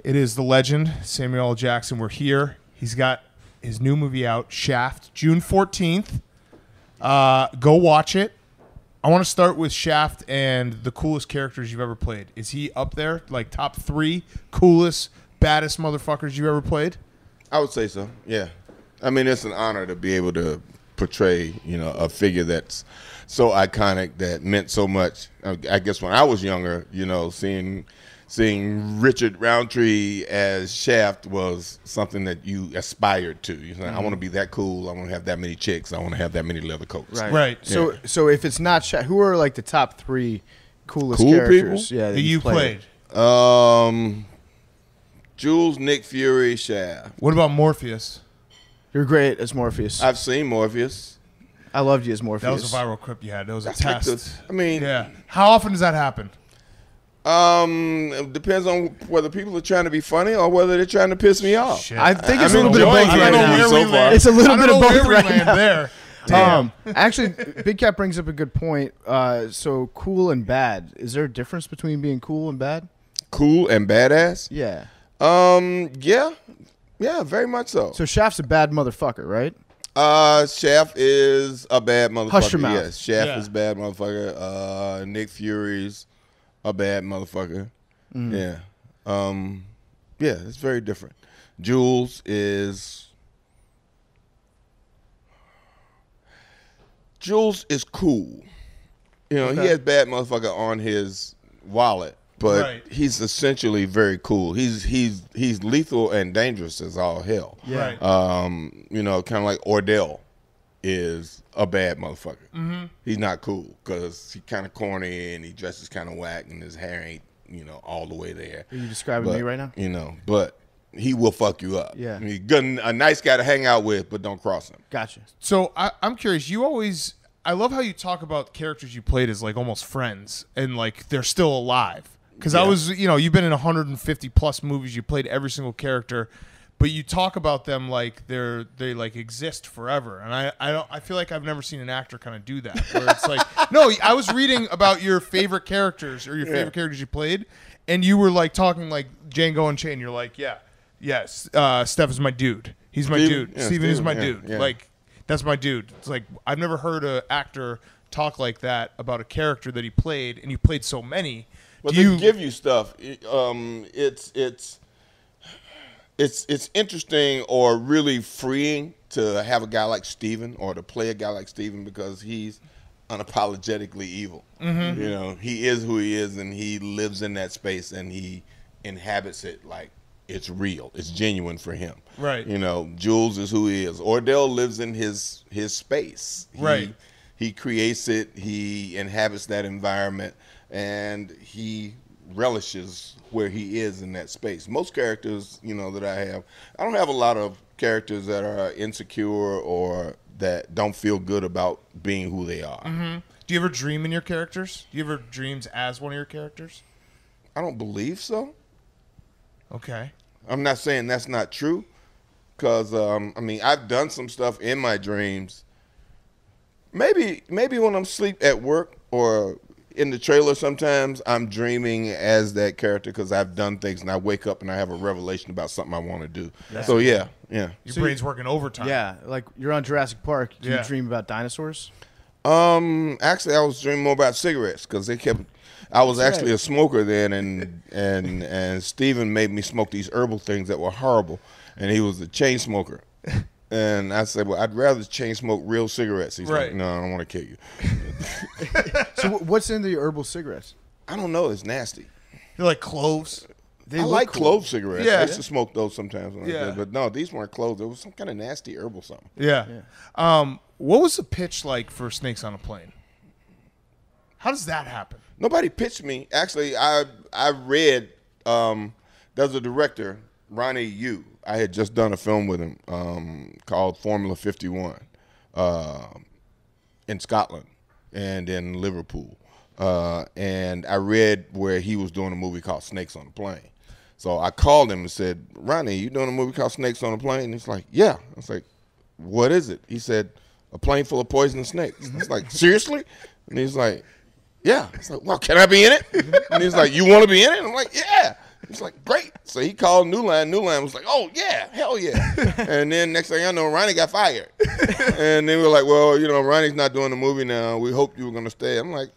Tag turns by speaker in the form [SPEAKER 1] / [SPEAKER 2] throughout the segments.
[SPEAKER 1] It is the legend, Samuel L. Jackson. We're here. He's got his new movie out, Shaft, June 14th. Go watch it. I want to start with Shaft and the coolest characters you've ever played. Is he up there, like top 3 coolest, baddest motherfuckers you ever played?
[SPEAKER 2] I would say so, yeah. I mean, it's an honor to be able to portray, a figure that's so iconic, that meant so much. I guess when I was younger, seeing Richard Roundtree as Shaft was something that you aspired to. I want to be that cool. I want to have that many chicks. I want to have that many leather coats.
[SPEAKER 1] Right.
[SPEAKER 3] Yeah. So if it's not Shaft, who are like the top 3 coolest
[SPEAKER 2] cool
[SPEAKER 3] characters?
[SPEAKER 2] People?
[SPEAKER 3] Yeah,
[SPEAKER 1] that you played.
[SPEAKER 2] Jules, Nick Fury, Shaft.
[SPEAKER 1] What about Morpheus?
[SPEAKER 3] You're great as Morpheus.
[SPEAKER 2] I've seen Morpheus.
[SPEAKER 3] I loved you as Morpheus.
[SPEAKER 1] That was a viral clip you had. That was a test.
[SPEAKER 2] Yeah.
[SPEAKER 1] How often does that happen?
[SPEAKER 2] It depends on whether people are trying to be funny or whether they're trying to piss me off.
[SPEAKER 1] Shit.
[SPEAKER 3] I think it's a little bit of both right now.
[SPEAKER 2] So far.
[SPEAKER 3] It's a little bit of both right now.
[SPEAKER 1] There. Damn.
[SPEAKER 3] Actually, Big Cat brings up a good point. So cool and bad. Is there a difference between being cool and bad?
[SPEAKER 2] Cool and badass?
[SPEAKER 3] Yeah.
[SPEAKER 2] Yeah, very much so.
[SPEAKER 3] So Shaft's a bad motherfucker, right?
[SPEAKER 2] Shaft is a bad motherfucker.
[SPEAKER 3] Hush your mouth.
[SPEAKER 2] Yes, Shaft is a bad motherfucker. Nick Fury's a bad motherfucker. Yeah. Yeah, it's very different. Jules is cool. He has bad motherfucker on his wallet, but he's essentially very cool. He's lethal and dangerous as all hell.
[SPEAKER 3] Yeah.
[SPEAKER 2] Kind of like Ordell is a bad motherfucker.
[SPEAKER 1] Mm-hmm.
[SPEAKER 2] He's not cool because he's kind of corny and he dresses kind of whack and his hair ain't, all the way there.
[SPEAKER 3] Are you describing me right now?
[SPEAKER 2] But he will fuck you up.
[SPEAKER 3] Yeah.
[SPEAKER 2] He's a nice guy to hang out with, but don't cross him.
[SPEAKER 3] Gotcha.
[SPEAKER 1] So I'm curious. I love how you talk about characters you played as like almost friends and like they're still alive. Because I was, you've been in 150 plus movies. You played every single character, but you talk about them like they like exist forever. And I feel like I've never seen an actor kind of do that. Where it's like, no, I was reading about your favorite characters or your favorite characters you played, and you were like talking like Django Unchained. You're like, yes, Steph is my dude. He's my dude.
[SPEAKER 2] Yeah,
[SPEAKER 1] Steven is my dude.
[SPEAKER 2] Yeah.
[SPEAKER 1] Like, that's my dude. It's like I've never heard an actor talk like that about a character that he played, and you played so many.
[SPEAKER 2] But they give you stuff. It's interesting or really freeing to have a guy like Steven or to play a guy like Steven because he's unapologetically evil. Mm-hmm. He is who he is, and he lives in that space, and he inhabits it like it's real. It's genuine for him.
[SPEAKER 1] Right.
[SPEAKER 2] Jules is who he is. Ordell lives in his space. He creates it. He inhabits that environment. And he relishes where he is in that space. Most characters, that I don't have a lot of characters that are insecure or that don't feel good about being who they are.
[SPEAKER 1] Mm-hmm. Do you ever dream in your characters? Do you ever dreams as one of your characters?
[SPEAKER 2] I don't believe so.
[SPEAKER 1] Okay.
[SPEAKER 2] I'm not saying that's not true because, I've done some stuff in my dreams. Maybe when I'm asleep at work or in the trailer, sometimes I'm dreaming as that character because I've done things and I wake up and I have a revelation about something I want to do. So yeah.
[SPEAKER 1] Your brain's working overtime.
[SPEAKER 3] Yeah, like you're on Jurassic Park. Do you dream about dinosaurs?
[SPEAKER 2] Actually, I was dreaming more about cigarettes because I was actually a smoker then, and Steven made me smoke these herbal things that were horrible, and he was a chain smoker. And I said, well, I'd rather chain smoke real cigarettes. He's like, no, I don't want to kill you.
[SPEAKER 3] So what's in the herbal cigarettes?
[SPEAKER 2] I don't know. It's nasty.
[SPEAKER 1] They're like cloves.
[SPEAKER 2] I like clove cigarettes.
[SPEAKER 1] Yeah.
[SPEAKER 2] I used to smoke those sometimes. But no, these weren't cloves. It was some kind of nasty herbal something.
[SPEAKER 1] Yeah. What was the pitch like for Snakes on a Plane? How does that happen?
[SPEAKER 2] Nobody pitched me. Actually, I read, there's a director, Ronnie Yu. I had just done a film with him called Formula 51 in Scotland and in Liverpool. And I read where he was doing a movie called Snakes on a Plane. So I called him and said, Ronnie, you doing a movie called Snakes on a Plane? And he's like, yeah. I was like, what is it? He said, a plane full of poisonous snakes. I was like, seriously? And he's like, yeah. It's like, well, can I be in it? And he's like, you want to be in it? I'm like, yeah. He's like, great. So he called New Line. New Line was like, oh, yeah, hell yeah. And then next thing I know, Ronnie got fired. And they were like, well, Ronnie's not doing the movie now. We hoped you were going to stay. I'm like,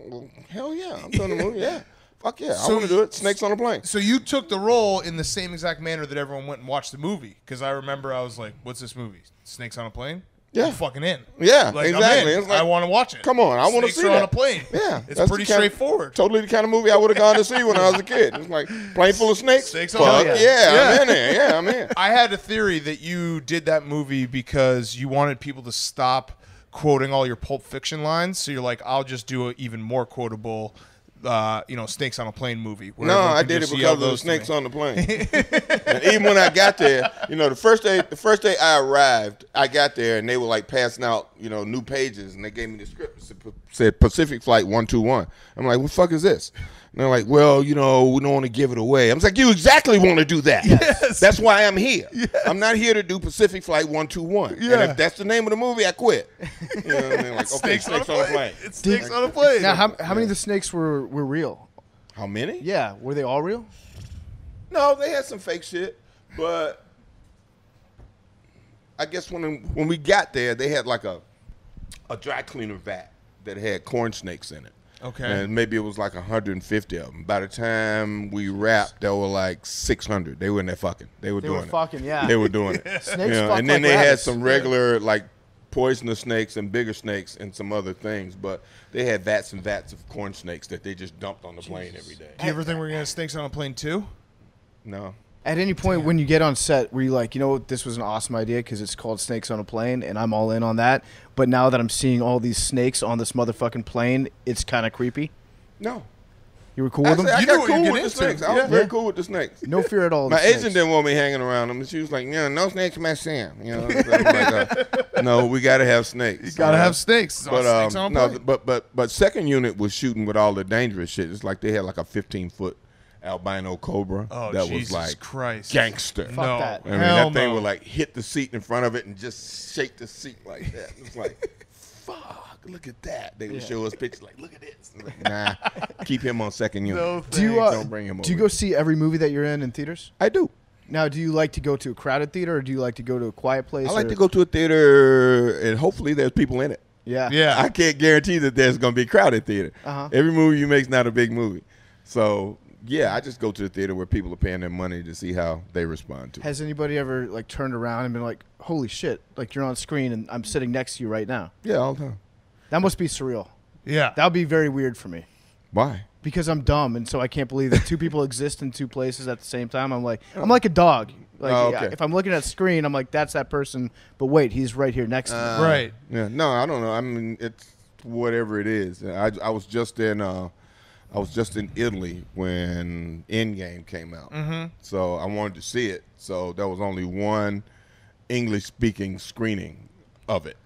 [SPEAKER 2] well, hell yeah, I'm doing the movie, yeah. Fuck yeah, I want to do it. Snakes on a Plane.
[SPEAKER 1] So you took the role in the same exact manner that everyone went and watched the movie. Because I remember I was like, what's this movie? Snakes on a Plane?
[SPEAKER 2] Yeah.
[SPEAKER 1] I'm fucking in.
[SPEAKER 2] Yeah,
[SPEAKER 1] like,
[SPEAKER 2] exactly.
[SPEAKER 1] I'm in. I want to watch it.
[SPEAKER 2] Come on, I want to see
[SPEAKER 1] Snakes are
[SPEAKER 2] that.
[SPEAKER 1] on a plane.
[SPEAKER 2] Yeah.
[SPEAKER 1] It's pretty straightforward.
[SPEAKER 2] Totally the kind of movie I would have gone to see when I was a kid. It's like, plane full of snakes?
[SPEAKER 1] Snakes
[SPEAKER 2] Fuck
[SPEAKER 1] on a
[SPEAKER 2] yeah.
[SPEAKER 1] plane.
[SPEAKER 2] Yeah, I'm in there. Yeah, I'm in.
[SPEAKER 1] I had a theory that you did that movie because you wanted people to stop quoting all your Pulp Fiction lines. So you're like, I'll just do an even more quotable Snakes on a Plane movie.
[SPEAKER 2] No, I did it because of the snakes on the plane. And even when I got there, the first day I arrived, I got there and they were like passing out, new pages, and they gave me the script. It said Pacific Flight 121. I'm like, what the fuck is this? And they're like, well, we don't want to give it away. I was like, you exactly want to do that.
[SPEAKER 1] Yes.
[SPEAKER 2] That's why I'm here. Yes. I'm not here to do Pacific Flight 121.
[SPEAKER 1] Yeah.
[SPEAKER 2] And if that's the name of the movie, I quit. You know what I mean? Like, okay, Snakes on a Plane.
[SPEAKER 1] It's Snakes on a Plane.
[SPEAKER 3] Now, how many of the snakes were real?
[SPEAKER 2] How many?
[SPEAKER 3] Yeah, were they all real?
[SPEAKER 2] No, they had some fake shit, but I guess when we got there, they had like a dry cleaner vat that had corn snakes in it.
[SPEAKER 1] Okay.
[SPEAKER 2] And maybe it was like 150 of them. By the time we wrapped, there were like 600. They were in there fucking. They were doing it.
[SPEAKER 3] Yeah.
[SPEAKER 2] They were doing it.
[SPEAKER 3] Snakes fuck
[SPEAKER 2] and then
[SPEAKER 3] like
[SPEAKER 2] they had
[SPEAKER 3] rabbits.
[SPEAKER 2] some regular like poisonous snakes and bigger snakes and some other things, but they had vats and vats of corn snakes that they just dumped on the plane every day.
[SPEAKER 1] Do you ever think we're going to have Snakes on a Plane too?
[SPEAKER 2] No.
[SPEAKER 3] At any point when you get on set, were you like, this was an awesome idea because it's called Snakes on a Plane, and I'm all in on that. But now that I'm seeing all these snakes on this motherfucking plane, it's kind of creepy.
[SPEAKER 2] No.
[SPEAKER 3] You were cool with them?
[SPEAKER 2] I
[SPEAKER 1] You knew
[SPEAKER 2] got
[SPEAKER 1] what
[SPEAKER 2] cool
[SPEAKER 1] you're
[SPEAKER 2] with the
[SPEAKER 1] getting
[SPEAKER 2] snakes.
[SPEAKER 1] into.
[SPEAKER 2] I was very cool with the snakes.
[SPEAKER 3] No fear at all. of
[SPEAKER 2] My
[SPEAKER 3] the
[SPEAKER 2] agent
[SPEAKER 3] snakes.
[SPEAKER 2] didn't want me hanging around them. She was like, no snakes mess in. So I'm like, no, we got to have snakes.
[SPEAKER 1] You got to have snakes. It's
[SPEAKER 2] But
[SPEAKER 1] Snakes on a Plane.
[SPEAKER 2] but second unit was shooting with all the dangerous shit. It's like they had like a 15-foot albino cobra that
[SPEAKER 1] Jesus
[SPEAKER 2] was like
[SPEAKER 1] Christ.
[SPEAKER 2] gangster.
[SPEAKER 3] Fuck
[SPEAKER 1] No.
[SPEAKER 3] that.
[SPEAKER 2] I mean,
[SPEAKER 1] Hell
[SPEAKER 2] that thing
[SPEAKER 1] no.
[SPEAKER 2] would like hit the seat in front of it and just shake the seat like that. It's like, fuck, look at that. They would show us pictures like, look at this. Like, nah, keep him on second unit.
[SPEAKER 1] No
[SPEAKER 3] Do you,
[SPEAKER 2] Don't bring him
[SPEAKER 3] do you
[SPEAKER 2] over.
[SPEAKER 3] go see every movie that you're in theaters?
[SPEAKER 2] I do.
[SPEAKER 3] Now, do you like to go to a crowded theater or do you like to go to a quiet place?
[SPEAKER 2] I like to go to a theater and hopefully there's people in it.
[SPEAKER 3] Yeah.
[SPEAKER 1] Yeah.
[SPEAKER 2] I can't guarantee that there's going to be a crowded theater.
[SPEAKER 3] Uh-huh.
[SPEAKER 2] Every movie you make is not a big movie. So, yeah, I just go to the theater where people are paying their money to see how they respond to it.
[SPEAKER 3] Has anybody ever like turned around and been like, holy shit, like you're on screen and I'm sitting next to you right now?
[SPEAKER 2] Yeah, all the time.
[SPEAKER 3] That must be surreal.
[SPEAKER 1] Yeah.
[SPEAKER 3] That would be very weird for me.
[SPEAKER 2] Why?
[SPEAKER 3] Because I'm dumb, and so I can't believe that two people exist in two places at the same time. I'm like a dog. Like
[SPEAKER 2] okay.
[SPEAKER 3] if I'm looking at a screen, I'm like, that's that person. But wait, he's right here next to me.
[SPEAKER 1] Right.
[SPEAKER 2] Yeah, no, I don't know. I mean, it's whatever it is. I was just in Italy when Endgame came out, so I wanted to see it. So there was only one English-speaking screening of it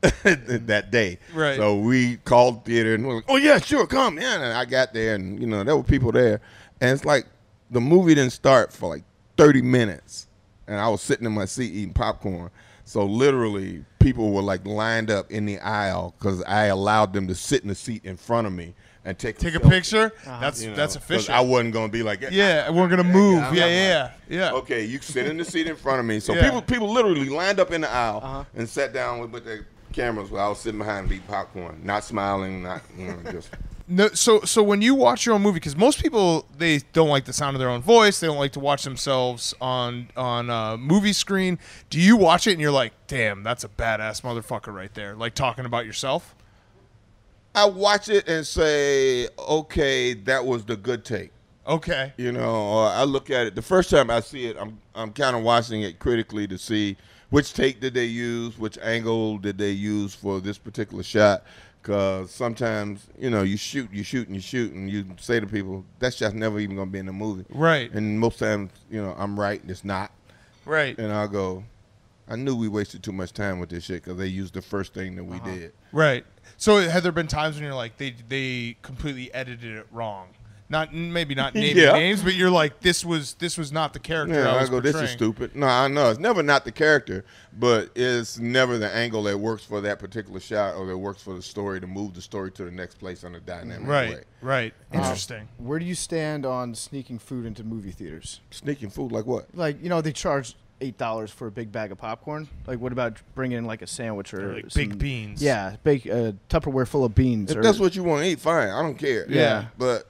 [SPEAKER 2] that day.
[SPEAKER 1] Right.
[SPEAKER 2] So we called theater and we were like, "Oh yeah, sure, come." Yeah, and I got there, and there were people there, and it's like the movie didn't start for like 30 minutes, and I was sitting in my seat eating popcorn. So literally, people were like lined up in the aisle because I allowed them to sit in the seat in front of me and take a
[SPEAKER 1] Take a picture. That's
[SPEAKER 2] You know,
[SPEAKER 1] that's
[SPEAKER 2] 'cause
[SPEAKER 1] official.
[SPEAKER 2] I wasn't gonna be like,
[SPEAKER 1] Yeah, we're gonna move.
[SPEAKER 2] I'm
[SPEAKER 1] Yeah.
[SPEAKER 2] okay, you sit in the seat in front of me. So
[SPEAKER 1] Yeah.
[SPEAKER 2] people literally lined up in the aisle and sat down with their cameras while I was sitting behind eating popcorn, not smiling, not just.
[SPEAKER 1] No, so when you watch your own movie, because most people they don't like the sound of their own voice, they don't like to watch themselves on a movie screen. Do you watch it and you're like, damn, that's a badass motherfucker right there, like talking about yourself?
[SPEAKER 2] I watch it and say, okay, that was the good take.
[SPEAKER 1] Okay.
[SPEAKER 2] Or I look at it. The first time I see it, I'm kind of watching it critically to see which take did they use, which angle did they use for this particular shot. Because sometimes, you shoot, and you say to people, that shot's never even going to be in the movie.
[SPEAKER 1] Right.
[SPEAKER 2] And most times, I'm right and it's not.
[SPEAKER 1] Right.
[SPEAKER 2] And I'll go, I knew we wasted too much time with this shit because they used the first thing that we did.
[SPEAKER 1] Right. So had there been times when you're like, they completely edited it wrong? Maybe not naming
[SPEAKER 2] Yeah.
[SPEAKER 1] names, but you're like, this was not the character I was
[SPEAKER 2] this is stupid. No, I know. It's never not the character, but it's never the angle that works for that particular shot or that works for the story to move the story to the next place in a dynamic way.
[SPEAKER 1] Right. Interesting.
[SPEAKER 3] Where do you stand on sneaking food into movie theaters?
[SPEAKER 2] Sneaking food like what?
[SPEAKER 3] Like, they charge $8 for a big bag of popcorn. Like, what about bringing in like a sandwich or
[SPEAKER 1] like baked beans?
[SPEAKER 3] Yeah, Tupperware full of beans.
[SPEAKER 2] If that's what you want to eat, fine. I don't care.
[SPEAKER 3] Yeah.
[SPEAKER 2] But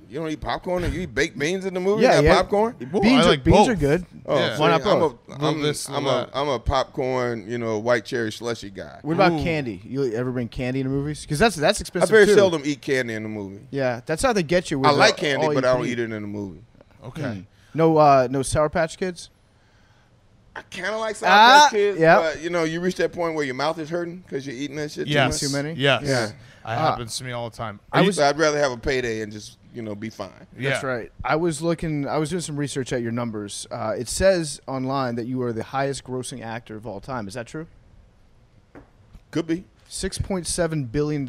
[SPEAKER 2] you don't eat popcorn and you eat baked beans in the movie?
[SPEAKER 3] Yeah,
[SPEAKER 2] popcorn?
[SPEAKER 3] Beans,
[SPEAKER 1] I like
[SPEAKER 3] beans
[SPEAKER 1] both.
[SPEAKER 3] are good.
[SPEAKER 2] Oh,
[SPEAKER 1] Yeah.
[SPEAKER 3] Why not both?
[SPEAKER 2] I'm a popcorn, white cherry slushy guy.
[SPEAKER 3] What about candy? You ever bring candy into movies? Because that's
[SPEAKER 2] I
[SPEAKER 3] expensive
[SPEAKER 2] very
[SPEAKER 3] too.
[SPEAKER 2] seldom eat candy in the movie.
[SPEAKER 3] Yeah, that's how they get you. With
[SPEAKER 2] I like candy,
[SPEAKER 3] all
[SPEAKER 2] but
[SPEAKER 3] you
[SPEAKER 2] I
[SPEAKER 3] can
[SPEAKER 2] don't eat it in the movie.
[SPEAKER 1] Okay.
[SPEAKER 3] No Sour Patch Kids?
[SPEAKER 2] I kind of like Sour Patch Kids,
[SPEAKER 3] yeah.
[SPEAKER 2] but you reach that point where your mouth is hurting because you're eating that shit
[SPEAKER 1] Yes.
[SPEAKER 2] too much.
[SPEAKER 3] Too many?
[SPEAKER 1] Yes.
[SPEAKER 2] Yeah.
[SPEAKER 1] It happens to me all the time.
[SPEAKER 2] I'd rather have a payday and just be fine.
[SPEAKER 3] That's right. I was doing some research at your numbers. It says online that you are the highest grossing actor of all time. Is that true?
[SPEAKER 2] Could be.
[SPEAKER 3] $6.7 billion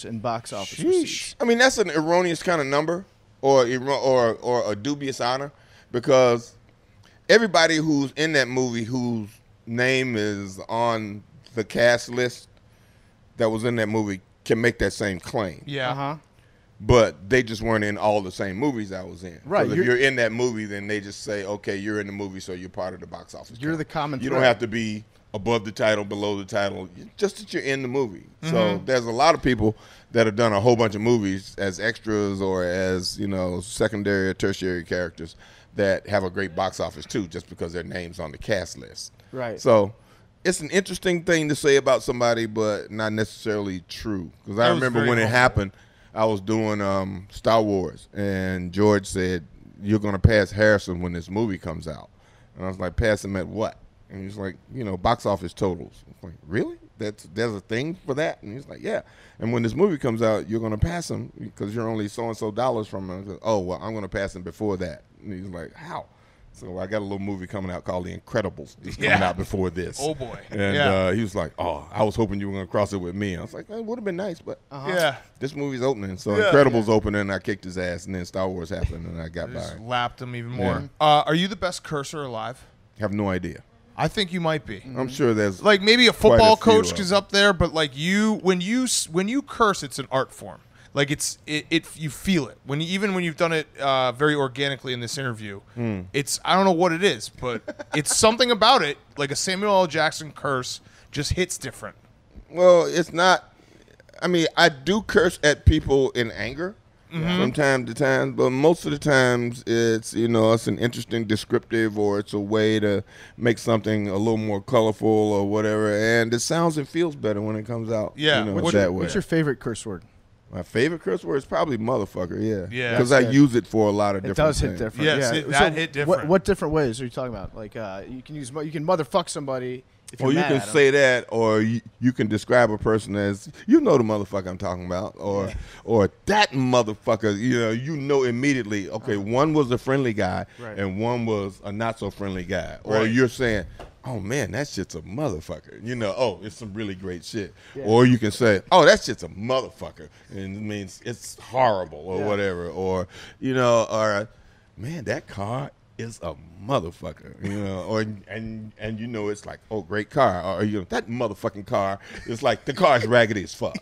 [SPEAKER 3] in box office receipts.
[SPEAKER 2] I mean, that's an erroneous kind of number or a dubious honor because everybody who's in that movie whose name is on the cast list that was in that movie can make that same claim.
[SPEAKER 1] Yeah.
[SPEAKER 3] Uh-huh.
[SPEAKER 2] But they just weren't in all the same movies I was in.
[SPEAKER 3] Right.
[SPEAKER 2] So if you're in that movie, then they just say, okay, you're in the movie, so you're part of the box office.
[SPEAKER 3] You're
[SPEAKER 2] count.
[SPEAKER 3] the common
[SPEAKER 2] You
[SPEAKER 3] thread.
[SPEAKER 2] don't have to be above the title, below the title, just that you're in the movie. So there's a lot of people that have done a whole bunch of movies as extras or as, secondary or tertiary characters that have a great box office too, just because their name's on the cast list.
[SPEAKER 3] Right.
[SPEAKER 2] So it's an interesting thing to say about somebody, but not necessarily true. Because I
[SPEAKER 1] That was
[SPEAKER 2] remember
[SPEAKER 1] very
[SPEAKER 2] when it
[SPEAKER 1] humble.
[SPEAKER 2] happened, I was doing Star Wars, and George said, "You're going to pass Harrison when this movie comes out." And I was like, "Pass him at what?" And he's like, box office totals. I was like, really? There's a thing for that? And he's like, yeah. And when this movie comes out, you're going to pass him because you're only so-and-so dollars from him. I said, oh, well, I'm going to pass him before that. And he's like, how? So I got a little movie coming out called The Incredibles that's coming out before this.
[SPEAKER 1] Oh, boy.
[SPEAKER 2] And he was like, oh, I was hoping you were going to cross it with me. I was like, it would have been nice, but
[SPEAKER 1] Yeah.
[SPEAKER 2] this movie's opening. So
[SPEAKER 1] Yeah.
[SPEAKER 2] Incredibles opening, and I kicked his ass, and then Star Wars happened, and I got
[SPEAKER 1] Just
[SPEAKER 2] by.
[SPEAKER 1] lapped him even more. Are you the best cursor alive?
[SPEAKER 2] Have no idea.
[SPEAKER 1] I think you might be.
[SPEAKER 2] I'm sure there's
[SPEAKER 1] Like maybe a
[SPEAKER 2] Quite a
[SPEAKER 1] football
[SPEAKER 2] few
[SPEAKER 1] coach
[SPEAKER 2] of
[SPEAKER 1] is
[SPEAKER 2] them.
[SPEAKER 1] up there, but like when you curse, it's an art form. Like you feel it even when you've done it very organically in this interview. It's I don't know what it is, but it's something about it. Like a Samuel L. Jackson curse just hits different.
[SPEAKER 2] Well, it's not. I mean, I do curse at people in anger from time to time, but most of the times it's it's an interesting descriptive or it's a way to make something a little more colorful or whatever, and it sounds and feels better when it comes out.
[SPEAKER 1] Yeah,
[SPEAKER 2] that way.
[SPEAKER 3] What's your favorite curse word?
[SPEAKER 2] My favorite curse word is probably motherfucker.
[SPEAKER 1] Yeah.
[SPEAKER 2] because I
[SPEAKER 3] That's
[SPEAKER 2] use it for a lot of
[SPEAKER 3] It
[SPEAKER 2] different
[SPEAKER 3] does hit
[SPEAKER 2] things.
[SPEAKER 3] different.
[SPEAKER 1] Yes,
[SPEAKER 3] yeah.
[SPEAKER 1] that hit different.
[SPEAKER 3] What different ways are you talking about? Like you can motherfuck somebody if you're
[SPEAKER 2] Or you
[SPEAKER 3] mad
[SPEAKER 2] can
[SPEAKER 3] at 'em.
[SPEAKER 2] say that, or you can describe a person as the motherfucker I'm talking about, or that motherfucker. You know immediately. Okay, one was a friendly guy,
[SPEAKER 3] Right.
[SPEAKER 2] and one was a not so friendly guy. Or
[SPEAKER 1] Right.
[SPEAKER 2] you're saying, "Oh man, that shit's a motherfucker." Oh, it's some really great shit.
[SPEAKER 3] Yeah.
[SPEAKER 2] Or you can say, "Oh, that shit's a motherfucker," and it means it's horrible or
[SPEAKER 3] Yeah.
[SPEAKER 2] whatever. Or or man, that car is a motherfucker, or it's like, oh, great car, or that motherfucking car is like the car is raggedy as fuck.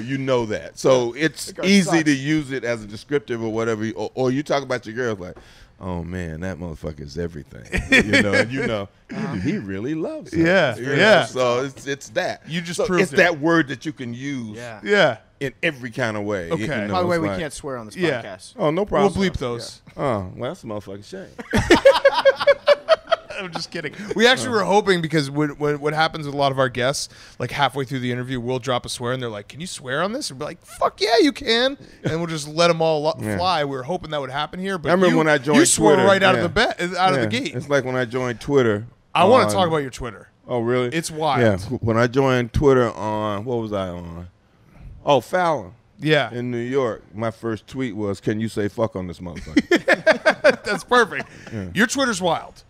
[SPEAKER 2] You know that, so it's
[SPEAKER 3] car
[SPEAKER 2] easy
[SPEAKER 3] sucks.
[SPEAKER 2] to use it as a descriptive or whatever, or you talk about your girl like, oh man, that motherfucker is everything, and he really loves her.
[SPEAKER 1] Yeah,
[SPEAKER 2] You know?
[SPEAKER 1] yeah.
[SPEAKER 2] So it's that
[SPEAKER 1] You just
[SPEAKER 2] so
[SPEAKER 1] proved
[SPEAKER 2] it's
[SPEAKER 1] it.
[SPEAKER 2] that word that you can use
[SPEAKER 3] Yeah.
[SPEAKER 1] Yeah.
[SPEAKER 2] in every kind of way.
[SPEAKER 1] Okay.
[SPEAKER 3] By the way,
[SPEAKER 2] it's
[SPEAKER 3] we
[SPEAKER 2] like,
[SPEAKER 3] can't swear on this
[SPEAKER 1] Yeah.
[SPEAKER 3] podcast.
[SPEAKER 2] Oh, no
[SPEAKER 1] We'll
[SPEAKER 2] problem.
[SPEAKER 1] bleep those.
[SPEAKER 2] Oh, well, that's a motherfucking shame.
[SPEAKER 1] I'm just kidding. We actually were hoping because what happens with a lot of our guests, like halfway through the interview, we'll drop a swear and they're like, "Can you swear on this?" And we're like, "Fuck yeah, you can!" And we'll just let them all fly. We were hoping that would happen here, but
[SPEAKER 2] I remember when I joined
[SPEAKER 1] you swore
[SPEAKER 2] Twitter,
[SPEAKER 1] right out
[SPEAKER 2] yeah.
[SPEAKER 1] of the gate.
[SPEAKER 2] It's like when I joined Twitter.
[SPEAKER 1] I want
[SPEAKER 2] on-
[SPEAKER 1] to talk about your Twitter.
[SPEAKER 2] Oh, really?
[SPEAKER 1] It's wild.
[SPEAKER 2] Yeah. When I joined Twitter on, what was I on? Oh, Fallon
[SPEAKER 1] Yeah,
[SPEAKER 2] in New York. My first tweet was, "Can you say fuck on this motherfucker?"
[SPEAKER 1] that's perfect. Your Twitter's wild.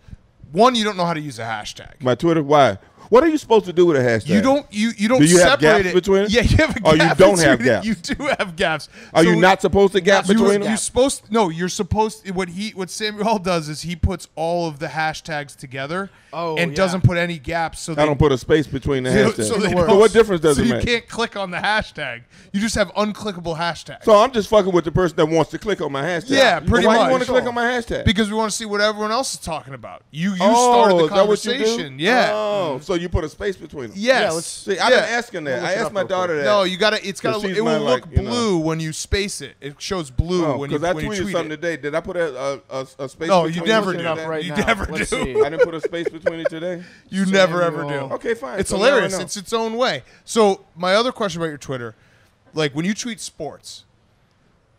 [SPEAKER 1] One, you don't know how to use a hashtag.
[SPEAKER 2] My Twitter, why? What are you supposed to do with a hashtag?
[SPEAKER 1] You don't do
[SPEAKER 2] you have
[SPEAKER 1] separate
[SPEAKER 2] gaps
[SPEAKER 1] it
[SPEAKER 2] between it?
[SPEAKER 1] Yeah, you have a gap.
[SPEAKER 2] Or you don't have
[SPEAKER 1] between it.
[SPEAKER 2] gaps?
[SPEAKER 1] You do have gaps.
[SPEAKER 2] Are you not supposed to gap between them?
[SPEAKER 1] You're supposed you're supposed what Samuel does is he puts all of the hashtags together and doesn't put any gaps. So
[SPEAKER 2] I don't put a space between the hashtags.
[SPEAKER 1] So
[SPEAKER 2] what difference does it
[SPEAKER 1] make?
[SPEAKER 2] make?
[SPEAKER 1] You can't click on the hashtag. You just have unclickable hashtags.
[SPEAKER 2] So I'm just fucking with the person that wants to click on my hashtag.
[SPEAKER 1] Yeah, pretty
[SPEAKER 2] much.
[SPEAKER 1] much.
[SPEAKER 2] Why you want to click on my hashtag?
[SPEAKER 1] Because we want to see what everyone else is talking about. You started the conversation. Yeah.
[SPEAKER 2] Oh, so you put a space between them.
[SPEAKER 1] Yes.
[SPEAKER 2] See, I've been asking that. I asked my daughter that.
[SPEAKER 1] No, you got to. It's got to. It will look blue when you space it. It shows blue when you tweet it.
[SPEAKER 2] Because I tweeted something today. Did I put a space?
[SPEAKER 1] No,
[SPEAKER 2] between
[SPEAKER 1] you never do.
[SPEAKER 3] You
[SPEAKER 1] never do.
[SPEAKER 2] I didn't put a space between it today.
[SPEAKER 1] You never ever do.
[SPEAKER 2] Okay, fine.
[SPEAKER 1] It's hilarious. It's its own way. So my other question about your Twitter, like when you tweet sports,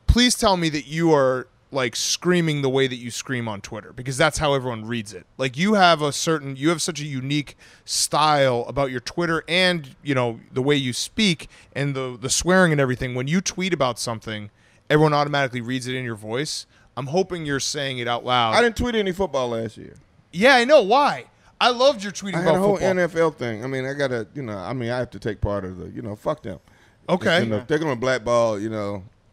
[SPEAKER 1] please tell me that you are like screaming the way that you scream on Twitter, because that's how everyone reads it. Like you have such a unique style about your Twitter and, the way you speak and the swearing and everything. When you tweet about something, everyone automatically reads it in your voice. I'm hoping you're saying it out loud.
[SPEAKER 2] I didn't tweet any football last year.
[SPEAKER 1] Yeah, I know. Why? I loved your tweeting about football.
[SPEAKER 2] I had a whole NFL thing. I mean, I got to, I have to take part of the, fuck them.
[SPEAKER 1] Okay.
[SPEAKER 2] They're going to blackball,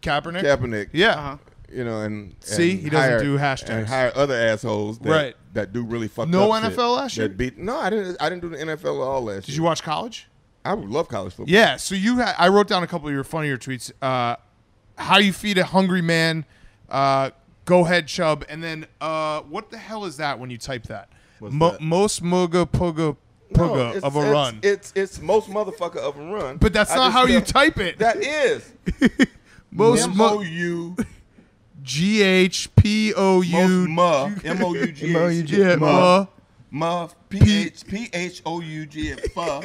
[SPEAKER 1] Kaepernick. Yeah.
[SPEAKER 2] And
[SPEAKER 1] see, he doesn't do hashtags.
[SPEAKER 2] And hire other assholes that do really fuck up
[SPEAKER 1] No
[SPEAKER 2] shit.
[SPEAKER 1] NFL last year?
[SPEAKER 2] No, I didn't do the NFL at all last year.
[SPEAKER 1] Did you watch college?
[SPEAKER 2] I would love college football.
[SPEAKER 1] Yeah, so I wrote down a couple of your funnier tweets. How you feed a hungry man, go ahead, Chubb, and then what the hell is that when you type that? Most mugga pugga of a run.
[SPEAKER 2] It's most motherfucker of a run.
[SPEAKER 1] But that's not how you type it.
[SPEAKER 2] That is.
[SPEAKER 1] Most
[SPEAKER 2] M-O-U.
[SPEAKER 1] G-H-P-O-U.
[SPEAKER 2] M-O-U-G-H.
[SPEAKER 1] Yeah,
[SPEAKER 2] P-H-O-U-G.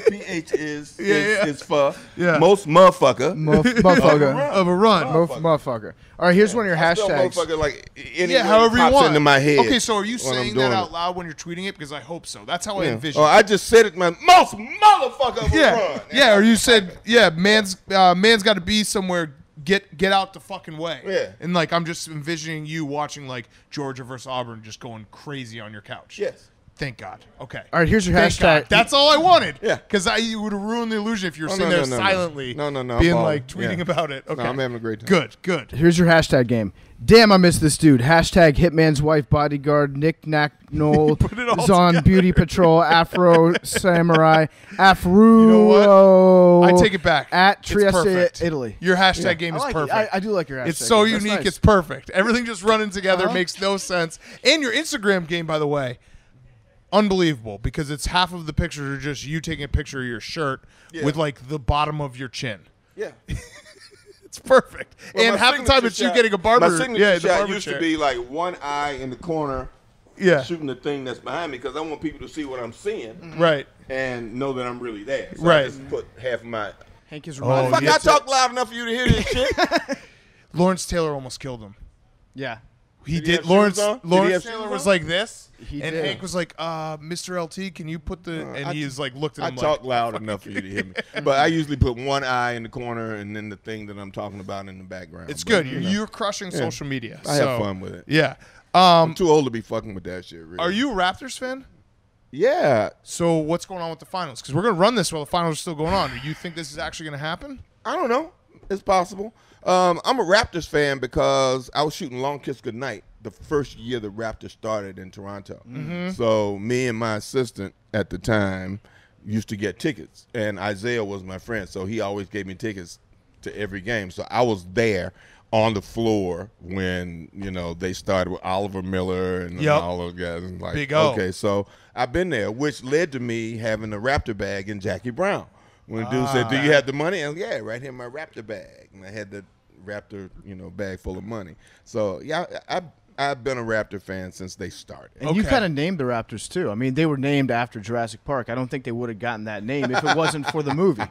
[SPEAKER 2] P-H is pho.
[SPEAKER 1] Yeah.
[SPEAKER 2] Most motherfucker.
[SPEAKER 3] Motherfucker.
[SPEAKER 1] Of a run.
[SPEAKER 3] Motherfucker. All right, here's one of your hashtags.
[SPEAKER 2] Motherfucker, like,
[SPEAKER 1] however you want.
[SPEAKER 2] Into my head.
[SPEAKER 1] Okay, so are you saying that out loud when you're tweeting it? Because I hope so. That's how I envision it.
[SPEAKER 2] I just said it, man. Most motherfucker of a run.
[SPEAKER 1] Yeah, or you said, man's got to be somewhere. Get out the fucking way.
[SPEAKER 2] Yeah.
[SPEAKER 1] And like I'm just envisioning you watching like Georgia versus Auburn just going crazy on your couch.
[SPEAKER 2] Yes.
[SPEAKER 1] Thank God. Okay.
[SPEAKER 3] All right, here's your
[SPEAKER 1] Thank
[SPEAKER 3] hashtag.
[SPEAKER 1] God. That's all I wanted.
[SPEAKER 2] Yeah.
[SPEAKER 1] Because you would have ruined the illusion if you were sitting there silently.
[SPEAKER 2] No.
[SPEAKER 1] Being like tweeting about it. Okay.
[SPEAKER 2] No, I'm having a great time.
[SPEAKER 1] Good.
[SPEAKER 3] Here's your hashtag game. Damn, I miss this dude. Hashtag Hitman's Wife Bodyguard, Nick Nack Knoll, Zon Beauty Patrol, Afro Samurai, Afro.
[SPEAKER 1] You know what? I take it back.
[SPEAKER 3] At
[SPEAKER 1] It's
[SPEAKER 3] Trieste,
[SPEAKER 1] perfect.
[SPEAKER 3] Italy.
[SPEAKER 1] Your hashtag game is
[SPEAKER 3] like
[SPEAKER 1] perfect.
[SPEAKER 3] I do like your hashtag.
[SPEAKER 1] It's so
[SPEAKER 3] game. That's
[SPEAKER 1] unique.
[SPEAKER 3] nice.
[SPEAKER 1] It's perfect. Everything just running together makes no sense. And your Instagram game, by the way, unbelievable, because it's half of the pictures are just you taking a picture of your shirt with like the bottom of your chin.
[SPEAKER 2] Yeah.
[SPEAKER 1] It's perfect.
[SPEAKER 2] Well,
[SPEAKER 1] and half the time it's you getting a barber.
[SPEAKER 2] My signature shot
[SPEAKER 1] barber
[SPEAKER 2] used
[SPEAKER 1] chair.
[SPEAKER 2] to be like one eye in the corner, shooting the thing that's behind me, because I want people to see what I'm seeing,
[SPEAKER 1] right,
[SPEAKER 2] and know that I'm really there. So
[SPEAKER 1] right.
[SPEAKER 2] I just put half of my.
[SPEAKER 3] Hank is
[SPEAKER 2] reminding me. I talk loud enough for you to hear this shit.
[SPEAKER 1] Lawrence Taylor almost killed him.
[SPEAKER 3] Yeah.
[SPEAKER 1] He did. Lawrence Taylor was like this, and Hank was like, "Mr. LT, can you put the?" And he's like, looked at him. I
[SPEAKER 2] talk loud enough for you to hear me, but I usually put one eye in the corner and then the thing that I'm talking about in the background.
[SPEAKER 1] It's good. You're crushing social media.
[SPEAKER 2] I have fun with it.
[SPEAKER 1] Yeah.
[SPEAKER 2] I'm too old to be fucking with that shit. Really.
[SPEAKER 1] Are you a Raptors fan?
[SPEAKER 2] Yeah.
[SPEAKER 1] So what's going on with the finals? Because we're gonna run this while the finals are still going on. Do you think this is actually gonna happen?
[SPEAKER 2] I don't know. It's possible. I'm a Raptors fan because I was shooting Long Kiss Goodnight the first year the Raptors started in Toronto.
[SPEAKER 1] Mm-hmm.
[SPEAKER 2] So me and my assistant at the time used to get tickets, and Isaiah was my friend, so he always gave me tickets to every game. So I was there on the floor when they started with Oliver Miller and all those guys. And like,
[SPEAKER 1] Big O.
[SPEAKER 2] Okay, so I've been there, which led to me having a Raptor bag in Jackie Brown. When the dude said, "Do you have the money?" And yeah, right here in my Raptor bag, and I had the Raptor, bag full of money. So yeah, I've been a Raptor fan since they started.
[SPEAKER 3] And you kind of named the Raptors too. I mean, they were named after Jurassic Park. I don't think they would have gotten that name if it wasn't for the movie.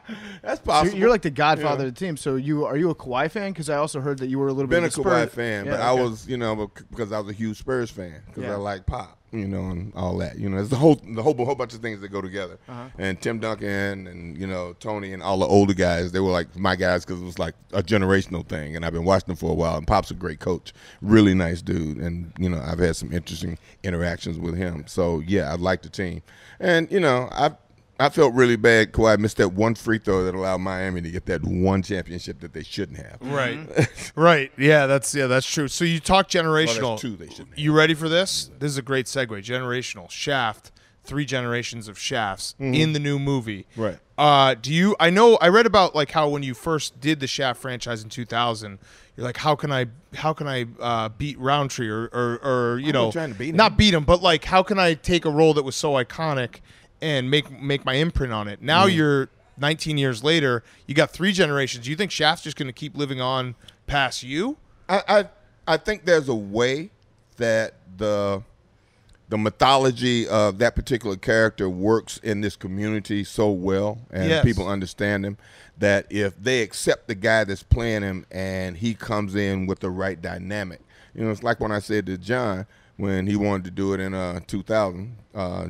[SPEAKER 2] That's possible.
[SPEAKER 3] So you're like the godfather of the team. So are you a Kawhi fan? Because I also heard that you were a little bit of a
[SPEAKER 2] Kawhi fan, but I was, because I was a huge Spurs fan because I like Pop. And all that. There's the whole bunch of things that go together. And Tim Duncan and Tony and all the older guys, they were like my guys because it was like a generational thing. And I've been watching them for a while. And Pop's a great coach, really nice dude. And I've had some interesting interactions with him. So yeah, I like the team. And I felt really bad. Kawhi missed that one free throw that allowed Miami to get that one championship that they shouldn't have.
[SPEAKER 1] Right. Right. Yeah, that's true. So you talk generational.
[SPEAKER 2] Well, that's two they shouldn't have.
[SPEAKER 1] You ready for this? This is a great segue. Generational. Shaft. 3 generations of Shafts in the new movie.
[SPEAKER 2] Right.
[SPEAKER 1] I read about like how when you first did the Shaft franchise in 2000, you're like, how can I beat Roundtree or you know,
[SPEAKER 2] trying to beat him.
[SPEAKER 1] not beat him, but like how can I take a role that was so iconic and make my imprint on it? Now you're 19 years later, you got 3 generations. Do you think Shaft's just going to keep living on past you?
[SPEAKER 2] I think there's a way that the mythology of that particular character works in this community so well, and people understand him, that if they accept the guy that's playing him and he comes in with the right dynamic. You know, it's like when I said to John when he wanted to do it in 2000,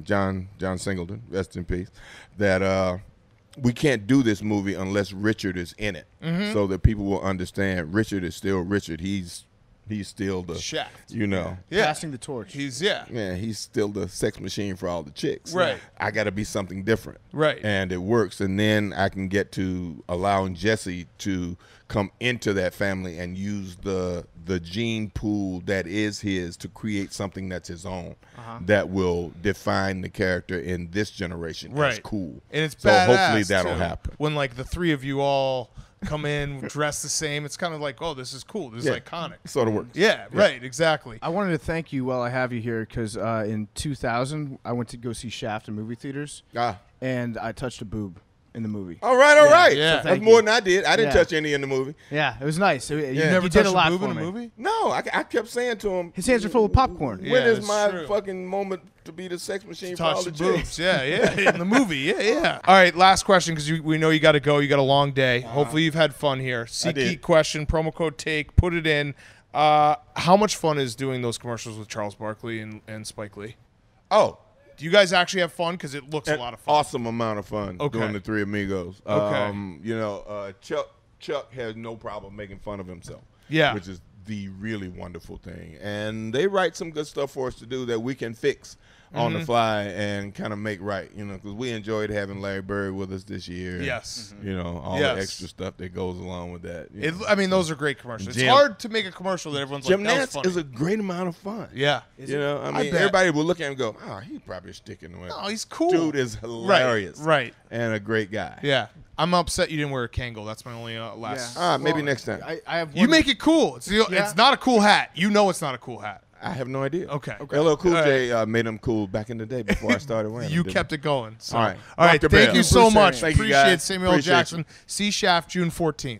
[SPEAKER 2] John Singleton, rest in peace, that we can't do this movie unless Richard is in it, so that people will understand Richard is still Richard. He's still the
[SPEAKER 1] Shaft,
[SPEAKER 2] you know,
[SPEAKER 3] passing the torch.
[SPEAKER 2] He's still the sex machine for all the chicks.
[SPEAKER 1] Right.
[SPEAKER 2] I got to be something different.
[SPEAKER 1] Right.
[SPEAKER 2] And it works, and then I can get to allowing Jesse to come into that family and use the gene pool that is his to create something that's his own that will define the character in this generation.
[SPEAKER 1] Right.
[SPEAKER 2] It's cool.
[SPEAKER 1] And it's
[SPEAKER 2] so
[SPEAKER 1] badass,
[SPEAKER 2] hopefully that'll
[SPEAKER 1] too.
[SPEAKER 2] happen.
[SPEAKER 1] When like the 3 of you all come in dressed the same, it's kind of like, oh, this is cool. This is iconic.
[SPEAKER 2] Sort of works.
[SPEAKER 1] Yeah, right, exactly.
[SPEAKER 3] I wanted to thank you while I have you here because in 2000, I went to go see Shaft in movie theaters, and I touched a boob in the movie.
[SPEAKER 2] All right.
[SPEAKER 1] Yeah.
[SPEAKER 2] That's more than I did. I didn't touch any in the movie.
[SPEAKER 3] Yeah, it was nice. You
[SPEAKER 1] never
[SPEAKER 3] did
[SPEAKER 1] touched
[SPEAKER 3] a lot
[SPEAKER 1] boob
[SPEAKER 3] for
[SPEAKER 1] in a
[SPEAKER 3] me.
[SPEAKER 1] movie?
[SPEAKER 2] No, I kept saying to him,
[SPEAKER 3] His hands are full of popcorn.
[SPEAKER 2] when is
[SPEAKER 1] that's
[SPEAKER 2] my
[SPEAKER 1] true.
[SPEAKER 2] fucking moment to be the sex machine for all
[SPEAKER 1] Touch
[SPEAKER 2] the
[SPEAKER 1] the
[SPEAKER 2] chicks?
[SPEAKER 1] boobs. Yeah, in the movie. Yeah. All right, last question because we know you got to go. You got a long day. Hopefully you've had fun here. SeatGeek question, promo code TAKE, put it in. How much fun is doing those commercials with Charles Barkley and Spike Lee?
[SPEAKER 2] Oh,
[SPEAKER 1] Do you guys actually have fun? Because it looks a lot of fun.
[SPEAKER 2] awesome amount of fun doing the Three Amigos.
[SPEAKER 1] Okay.
[SPEAKER 2] You know, Chuck has no problem making fun of himself.
[SPEAKER 1] Yeah.
[SPEAKER 2] Which is the really wonderful thing. And they write some good stuff for us to do that we can fix on the fly and kind of make right, you know, because we enjoyed having Larry Bird with us this year.
[SPEAKER 1] Yes.
[SPEAKER 2] You know, all the extra stuff that goes along with that.
[SPEAKER 1] I mean, those are great commercials. It's hard to make a commercial that everyone's
[SPEAKER 2] Jim
[SPEAKER 1] like, that was
[SPEAKER 2] Nantz
[SPEAKER 1] funny.
[SPEAKER 2] is a great amount of fun.
[SPEAKER 1] Yeah.
[SPEAKER 2] You know, I mean,
[SPEAKER 1] bet.
[SPEAKER 2] everybody will look at him and go, oh, he's probably sticking with it.
[SPEAKER 1] Oh, he's cool.
[SPEAKER 2] Dude is hilarious.
[SPEAKER 1] Right.
[SPEAKER 2] And a great guy.
[SPEAKER 1] Yeah. I'm upset you didn't wear a Kangol. That's my only last.
[SPEAKER 2] Maybe next time.
[SPEAKER 3] I have one.
[SPEAKER 1] You make it cool. It's not a cool hat. You know it's not a cool hat.
[SPEAKER 2] I have no idea.
[SPEAKER 1] Okay.
[SPEAKER 2] LL Cool J made them cool back in the day before I started wearing them.
[SPEAKER 1] You
[SPEAKER 2] didn't
[SPEAKER 1] kept it going. So.
[SPEAKER 2] All right.
[SPEAKER 1] All right.
[SPEAKER 2] Rock the
[SPEAKER 1] Thank
[SPEAKER 2] bell.
[SPEAKER 1] you so much.
[SPEAKER 2] Thank you,
[SPEAKER 1] Appreciate
[SPEAKER 2] guys.
[SPEAKER 1] it. Samuel L.
[SPEAKER 2] Appreciate
[SPEAKER 1] Jackson. See Shaft June 14th.